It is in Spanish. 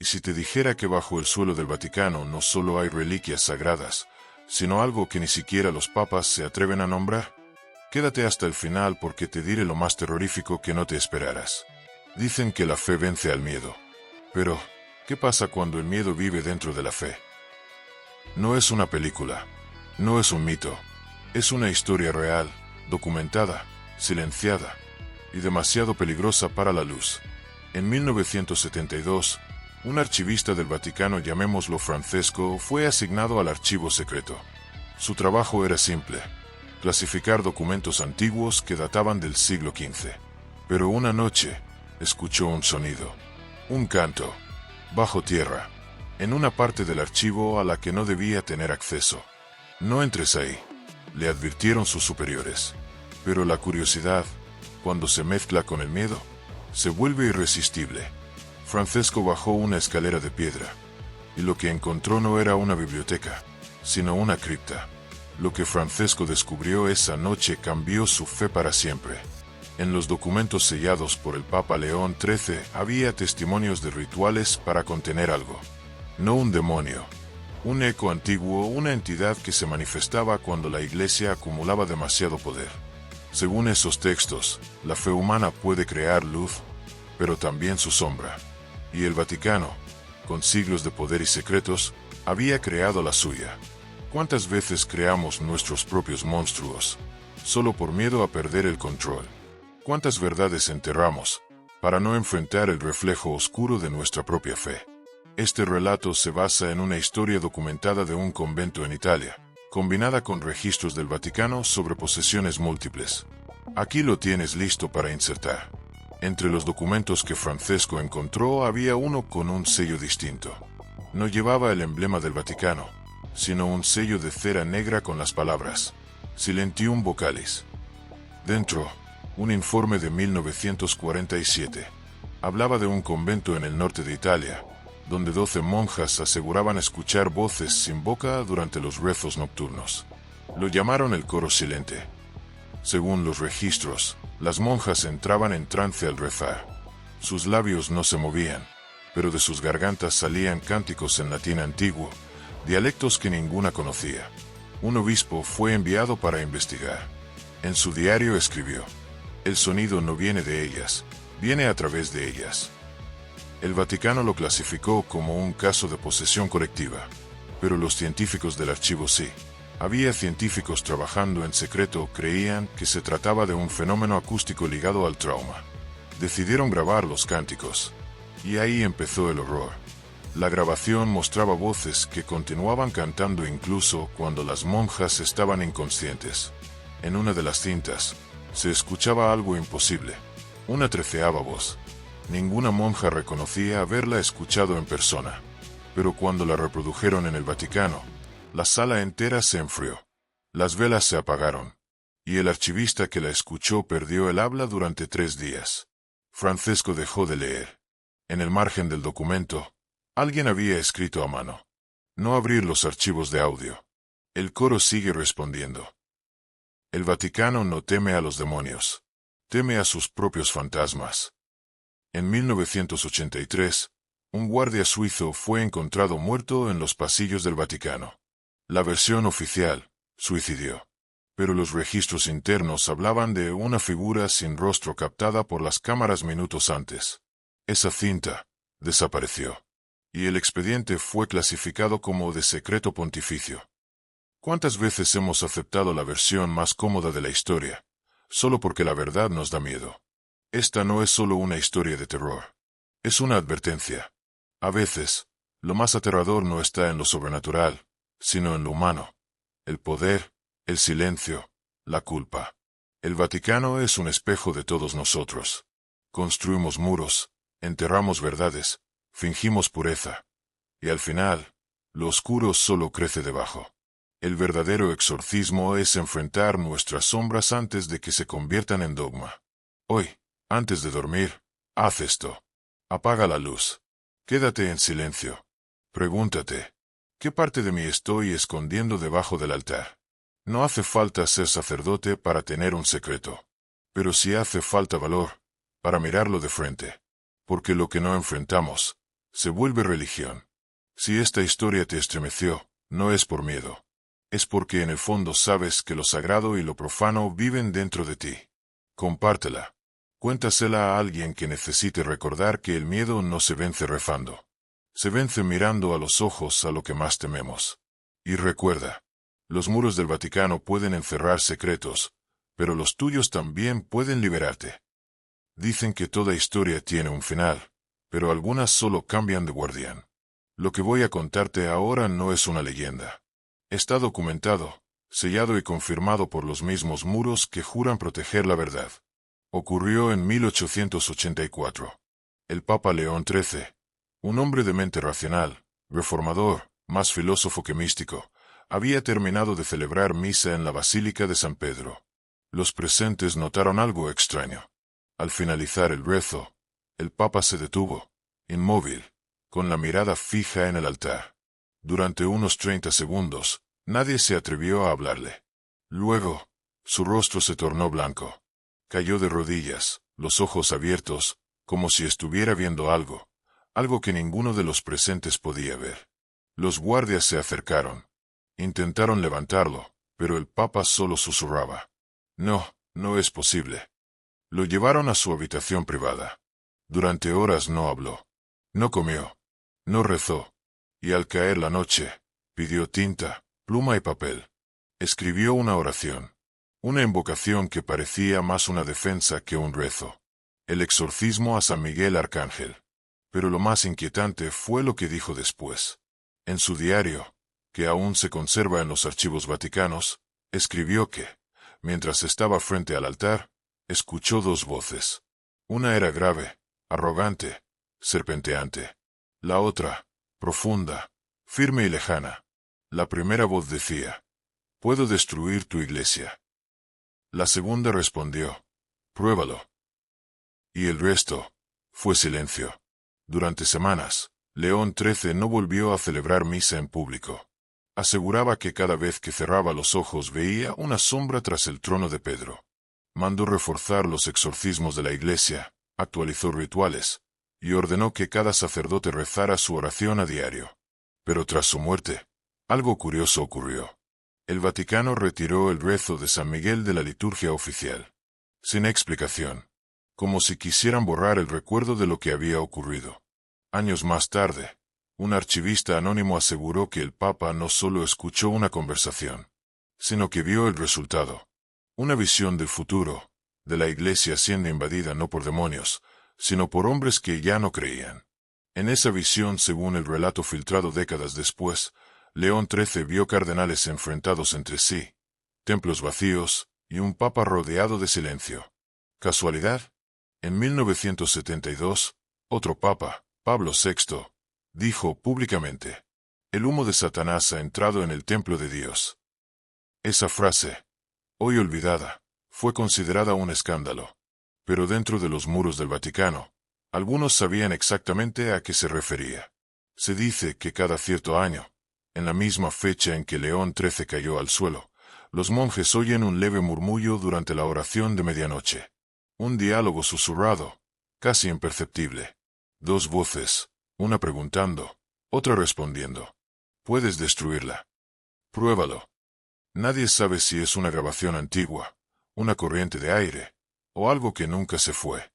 ¿Y si te dijera que bajo el suelo del Vaticano no solo hay reliquias sagradas, sino algo que ni siquiera los papas se atreven a nombrar? Quédate hasta el final porque te diré lo más terrorífico que no te esperaras. Dicen que la fe vence al miedo. Pero, ¿qué pasa cuando el miedo vive dentro de la fe? No es una película, no es un mito, es una historia real, documentada, silenciada y demasiado peligrosa para la luz. En 1972, un archivista del Vaticano, llamémoslo Francesco, fue asignado al archivo secreto. Su trabajo era simple: clasificar documentos antiguos que databan del siglo XV. Pero una noche, escuchó un sonido, un canto, bajo tierra, en una parte del archivo a la que no debía tener acceso. No entres ahí, le advirtieron sus superiores. Pero la curiosidad, cuando se mezcla con el miedo, se vuelve irresistible. Francesco bajó una escalera de piedra, y lo que encontró no era una biblioteca, sino una cripta. Lo que Francesco descubrió esa noche cambió su fe para siempre. En los documentos sellados por el Papa León XIII había testimonios de rituales para contener algo. No un demonio, un eco antiguo, una entidad que se manifestaba cuando la Iglesia acumulaba demasiado poder. Según esos textos, la fe humana puede crear luz, pero también su sombra. Y el Vaticano, con siglos de poder y secretos, había creado la suya. ¿Cuántas veces creamos nuestros propios monstruos, solo por miedo a perder el control? ¿Cuántas verdades enterramos, para no enfrentar el reflejo oscuro de nuestra propia fe? Este relato se basa en una historia documentada de un convento en Italia, combinada con registros del Vaticano sobre posesiones múltiples. Aquí lo tienes listo para insertar. Entre los documentos que Francesco encontró había uno con un sello distinto. No llevaba el emblema del Vaticano, sino un sello de cera negra con las palabras Silentium Vocalis. Dentro, un informe de 1947. Hablaba de un convento en el norte de Italia, donde 12 monjas aseguraban escuchar voces sin boca durante los rezos nocturnos. Lo llamaron el coro silente. Según los registros, las monjas entraban en trance al rezar. Sus labios no se movían, pero de sus gargantas salían cánticos en latín antiguo, dialectos que ninguna conocía. Un obispo fue enviado para investigar. En su diario escribió: el sonido no viene de ellas, viene a través de ellas. El Vaticano lo clasificó como un caso de posesión colectiva, pero los científicos del archivo sí. Había científicos trabajando en secreto, creían que se trataba de un fenómeno acústico ligado al trauma. Decidieron grabar los cánticos. Y ahí empezó el horror. La grabación mostraba voces que continuaban cantando incluso cuando las monjas estaban inconscientes. En una de las cintas, se escuchaba algo imposible. Una 13ª voz. Ninguna monja reconocía haberla escuchado en persona. Pero cuando la reprodujeron en el Vaticano, la sala entera se enfrió. Las velas se apagaron. Y el archivista que la escuchó perdió el habla durante 3 días. Francesco dejó de leer. En el margen del documento, alguien había escrito a mano: no abrir los archivos de audio. El coro sigue respondiendo. El Vaticano no teme a los demonios. Teme a sus propios fantasmas. En 1983, un guardia suizo fue encontrado muerto en los pasillos del Vaticano. La versión oficial: suicidio. Pero los registros internos hablaban de una figura sin rostro captada por las cámaras minutos antes. Esa cinta desapareció. Y el expediente fue clasificado como de secreto pontificio. ¿Cuántas veces hemos aceptado la versión más cómoda de la historia, solo porque la verdad nos da miedo? Esta no es solo una historia de terror. Es una advertencia. A veces, lo más aterrador no está en lo sobrenatural, sino en lo humano. El poder, el silencio, la culpa. El Vaticano es un espejo de todos nosotros. Construimos muros, enterramos verdades, fingimos pureza. Y al final, lo oscuro solo crece debajo. El verdadero exorcismo es enfrentar nuestras sombras antes de que se conviertan en dogma. Hoy, antes de dormir, haz esto. Apaga la luz. Quédate en silencio. Pregúntate: ¿qué parte de mí estoy escondiendo debajo del altar? No hace falta ser sacerdote para tener un secreto. Pero sí hace falta valor para mirarlo de frente. Porque lo que no enfrentamos se vuelve religión. Si esta historia te estremeció, no es por miedo. Es porque en el fondo sabes que lo sagrado y lo profano viven dentro de ti. Compártela. Cuéntasela a alguien que necesite recordar que el miedo no se vence rezando. Se vence mirando a los ojos a lo que más tememos. Y recuerda, los muros del Vaticano pueden encerrar secretos, pero los tuyos también pueden liberarte. Dicen que toda historia tiene un final, pero algunas solo cambian de guardián. Lo que voy a contarte ahora no es una leyenda. Está documentado, sellado y confirmado por los mismos muros que juran proteger la verdad. Ocurrió en 1884. El Papa León XIII, un hombre de mente racional, reformador, más filósofo que místico, había terminado de celebrar misa en la Basílica de San Pedro. Los presentes notaron algo extraño. Al finalizar el rezo, el Papa se detuvo, inmóvil, con la mirada fija en el altar. Durante unos 30 segundos, nadie se atrevió a hablarle. Luego, su rostro se tornó blanco. Cayó de rodillas, los ojos abiertos, como si estuviera viendo algo que ninguno de los presentes podía ver. Los guardias se acercaron. Intentaron levantarlo, pero el Papa solo susurraba. No, no es posible. Lo llevaron a su habitación privada. Durante horas no habló. No comió. No rezó. Y al caer la noche, pidió tinta, pluma y papel. Escribió una oración. Una invocación que parecía más una defensa que un rezo. El exorcismo a San Miguel Arcángel. Pero lo más inquietante fue lo que dijo después. En su diario, que aún se conserva en los archivos vaticanos, escribió que, mientras estaba frente al altar, escuchó dos voces. Una era grave, arrogante, serpenteante. La otra, profunda, firme y lejana. La primera voz decía, «Puedo destruir tu iglesia». La segunda respondió, «Pruébalo». Y el resto fue silencio. Durante semanas, León XIII no volvió a celebrar misa en público. Aseguraba que cada vez que cerraba los ojos veía una sombra tras el trono de Pedro. Mandó reforzar los exorcismos de la iglesia, actualizó rituales, y ordenó que cada sacerdote rezara su oración a diario. Pero tras su muerte, algo curioso ocurrió. El Vaticano retiró el rezo de San Miguel de la liturgia oficial. Sin explicación. Como si quisieran borrar el recuerdo de lo que había ocurrido. Años más tarde, un archivista anónimo aseguró que el Papa no solo escuchó una conversación, sino que vio el resultado. Una visión del futuro, de la iglesia siendo invadida no por demonios, sino por hombres que ya no creían. En esa visión, según el relato filtrado décadas después, León XIII vio cardenales enfrentados entre sí, templos vacíos y un Papa rodeado de silencio. ¿Casualidad? En 1972, otro Papa, Pablo VI, dijo públicamente, «El humo de Satanás ha entrado en el templo de Dios». Esa frase, hoy olvidada, fue considerada un escándalo. Pero dentro de los muros del Vaticano, algunos sabían exactamente a qué se refería. Se dice que cada cierto año, en la misma fecha en que León XIII cayó al suelo, los monjes oyen un leve murmullo durante la oración de medianoche. Un diálogo susurrado, casi imperceptible. Dos voces, una preguntando, otra respondiendo. Puedes destruirla. Pruébalo. Nadie sabe si es una grabación antigua, una corriente de aire, o algo que nunca se fue.